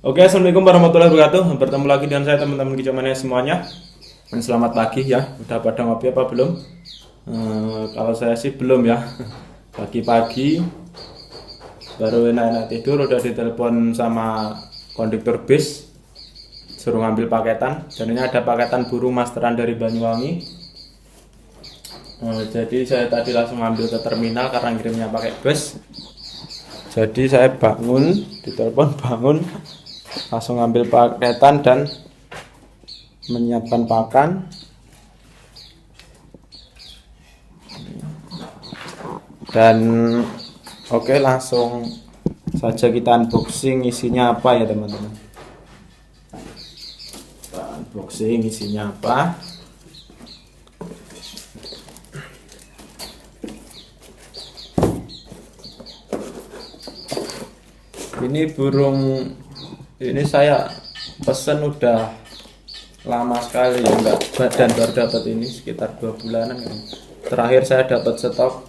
Oke, assalamualaikum warahmatullahi wabarakatuh. Bertemu lagi dengan saya teman-teman kicauannya semuanya. Dan selamat pagi ya. Udah pada ngopi apa belum? Kalau saya sih belum ya. Pagi-pagi baru enak-enak tidur udah ditelepon sama konduktor bis suruh ngambil paketan. Dan ini ada paketan burung masteran dari Banyuwangi. Jadi saya tadi langsung ngambil ke terminal karena ngirimnya pakai bus. Jadi saya bangun, ditelepon bangun, langsung ngambil paketan dan menyiapkan pakan. Dan oke, langsung saja kita unboxing isinya apa ya teman-teman. Unboxing isinya apa. Ini burung, ini saya pesen udah lama sekali ya, enggak badan baru dapat ini sekitar 2 bulanan ya. Terakhir saya dapat stok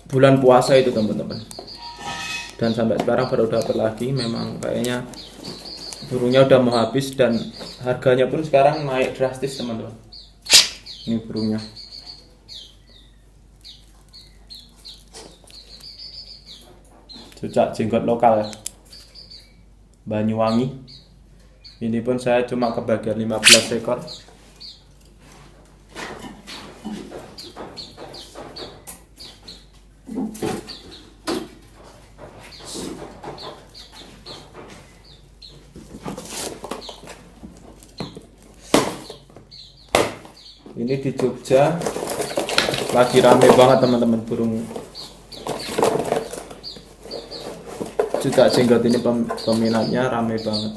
bulan puasa itu teman-teman, dan sampai sekarang baru dapat lagi. Memang kayaknya burungnya udah mau habis dan harganya pun sekarang naik drastis teman-teman. Ini burungnya, cucak jenggot lokal ya, Banyuwangi. Ini pun saya cuma kebagian 15 ekor. Ini di Jogja lagi rame banget teman-teman, burung cucak jenggot ini peminatnya rame banget.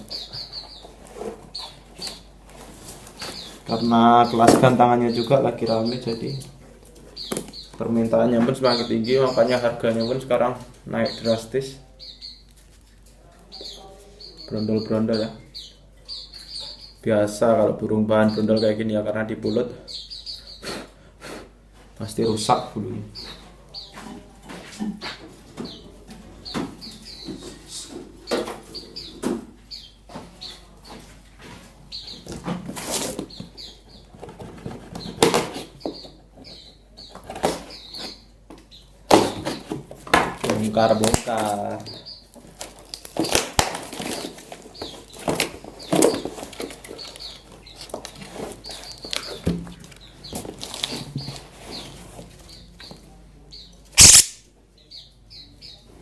Karena kelas gantangannya juga lagi rame, jadi permintaannya pun semakin tinggi, makanya harganya pun sekarang naik drastis. Brondol-brondol ya. Biasa kalau burung bahan brondol kayak gini ya, karena di pulut pasti rusak bulunya. Bongkar-bongkar.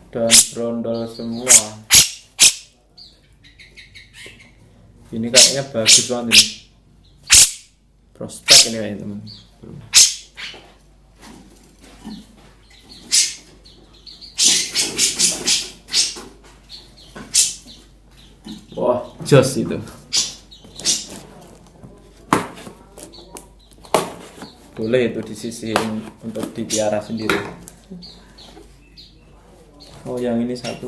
Dan brondol semua. Ini kayaknya bagus banget ini. Prospek ini kayaknya teman. Wah, jos itu. Boleh itu disisihin untuk dipiara sendiri. Oh, yang ini 1-0.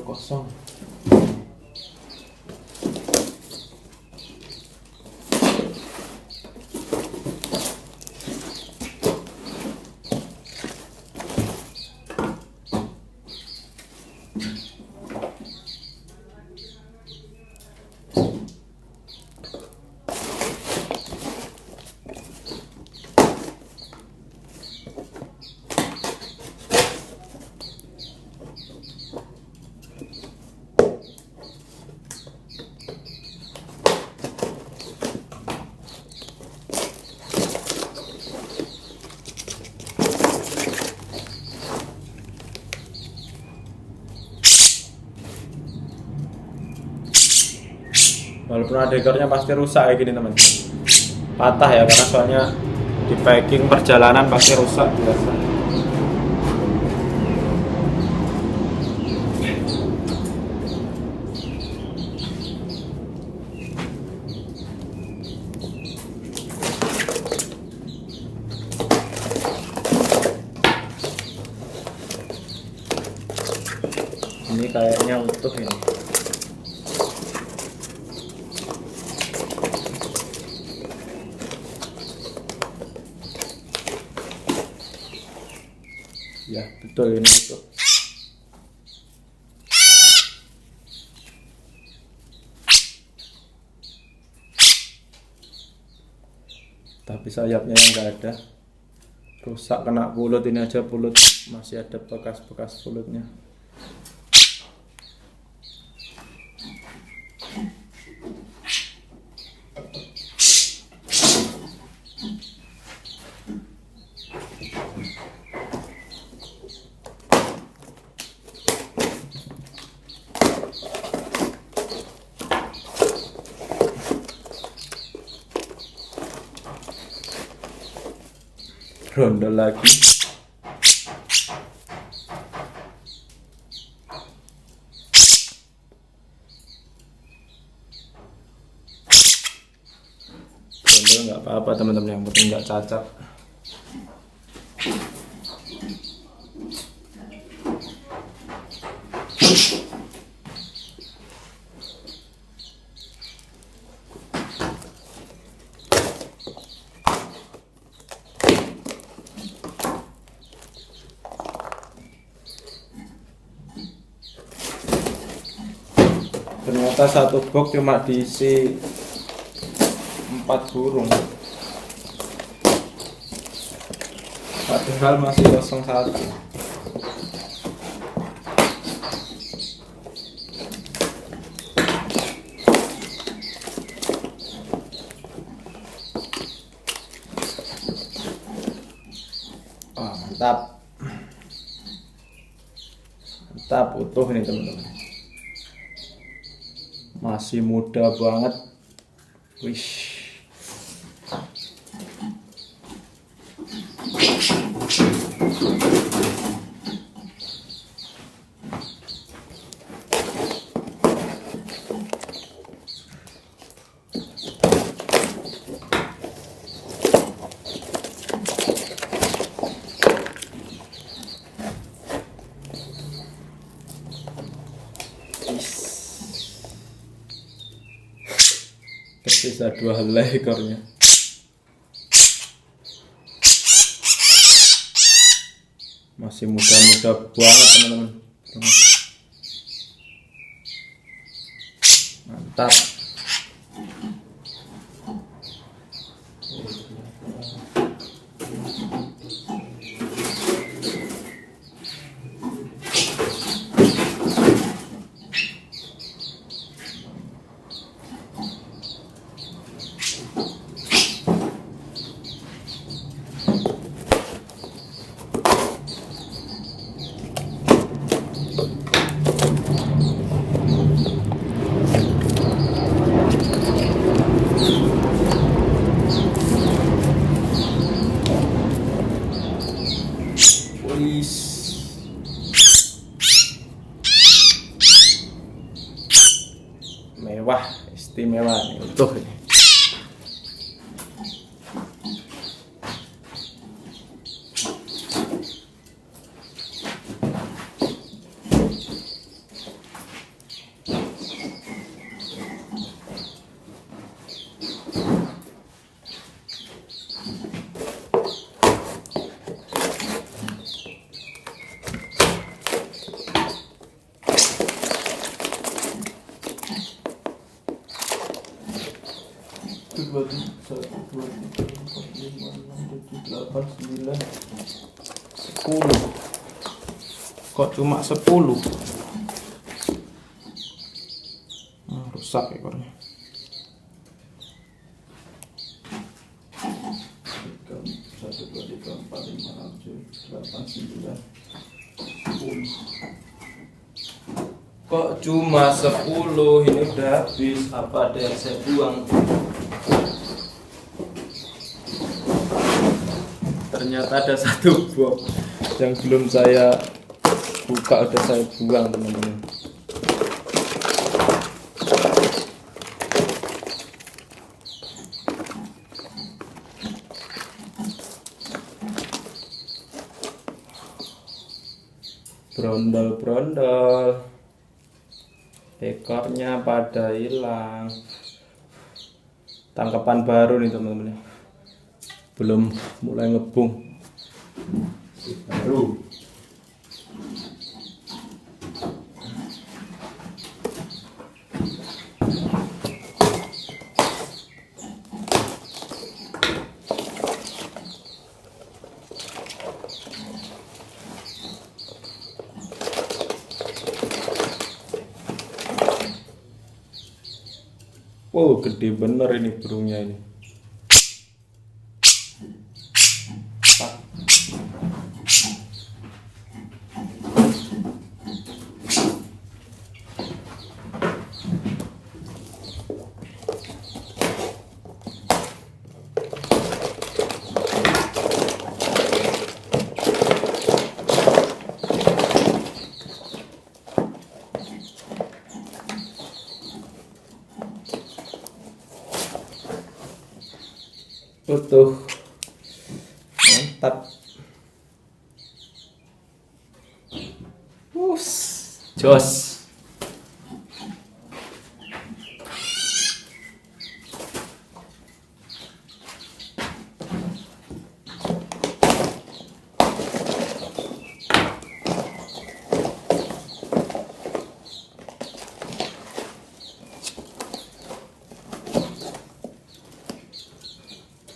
Walaupun ada ekornya pasti rusak kayak gini teman, patah ya, karena soalnya di packing perjalanan pasti rusak biasa. Ini kayaknya utuh ini. Ya betul, ini utuh. tapi sayapnya yang nggak ada, rusak, kena pulut. Ini aja pulut masih ada bekas-bekas pulutnya. Ronda lagi. Ronda nggak apa-apa teman-teman, yang penting nggak cacat. Ternyata satu box cuma diisi 4 burung, padahal masih kosong satu. Oh, mantap, mantap, utuh nih teman-teman. Masih muda banget. Wish. Tersisa 2 helai ekornya. Masih muda-muda banget teman-teman. Mantap. Mewah, istimewa nih, utuh ini. Dua, 1, 2, 3, 4, 5, 6, 7, 8, 9, 10. Kok cuma 10? Rusak ekornya. 1, 2, 3, 4, 5, 6, 7, 8, 9, 10. Kok cuma 10? Ini udah habis. Apa ada yang saya buang? Ternyata ada satu box yang belum saya buka, udah saya buang teman-teman. Brondol-brondol, ekornya pada hilang. Tangkapan baru nih teman-teman, belum mulai ngebung, baru. Wow, gede bener ini burungnya ini. Utuh, mantap. Jos.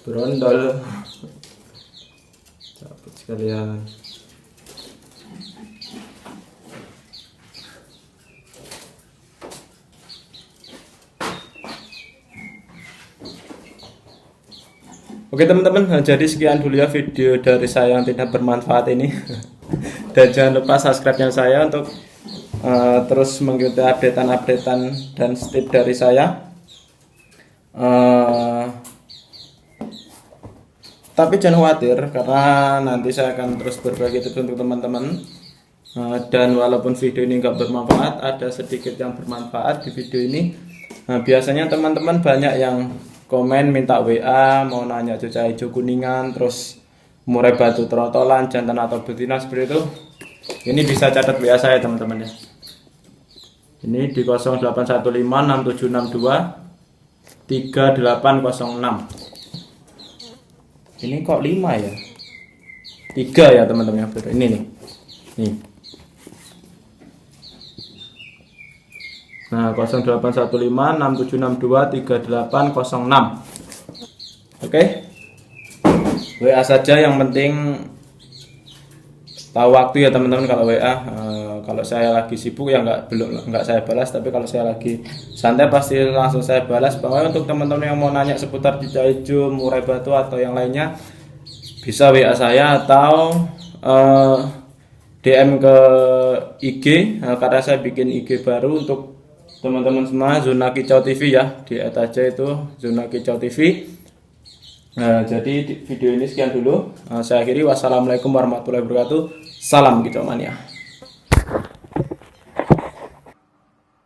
Berondol. Capek sekalian. Oke teman-teman, jadi sekian dulu ya video dari saya yang tidak bermanfaat ini. Dan jangan lupa subscribe channel saya untuk terus mengikuti updatean-updatean dan tip dari saya. Tapi jangan khawatir karena nanti saya akan terus berbagi tips untuk teman-teman. Dan walaupun video ini nggak bermanfaat, ada sedikit yang bermanfaat di video ini. Biasanya teman-teman banyak yang komen minta WA, mau nanya cucai hijau kuningan, terus murai batu trotolan, jantan atau betina seperti itu. Ini bisa catat WA saya teman-teman ya. Ini di 081567623806. Ini kok 5 ya? 3 ya teman-teman. Ini nih. Nih. Nah, 081567623806. Oke. WA saja yang penting tahu waktu ya teman-teman kalau WA. Kalau saya lagi sibuk ya nggak saya balas, tapi kalau saya lagi santai pasti langsung saya balas. Pokoknya untuk teman-teman yang mau nanya seputar cucai hijau, murai batu atau yang lainnya bisa WA saya atau DM ke IG karena saya bikin IG baru untuk teman-teman semua, Zona Kicau TV ya, di add aja itu Zona Kicau TV. Jadi video ini sekian dulu. Saya akhiri. Wassalamualaikum warahmatullahi wabarakatuh. Salam kicau mania.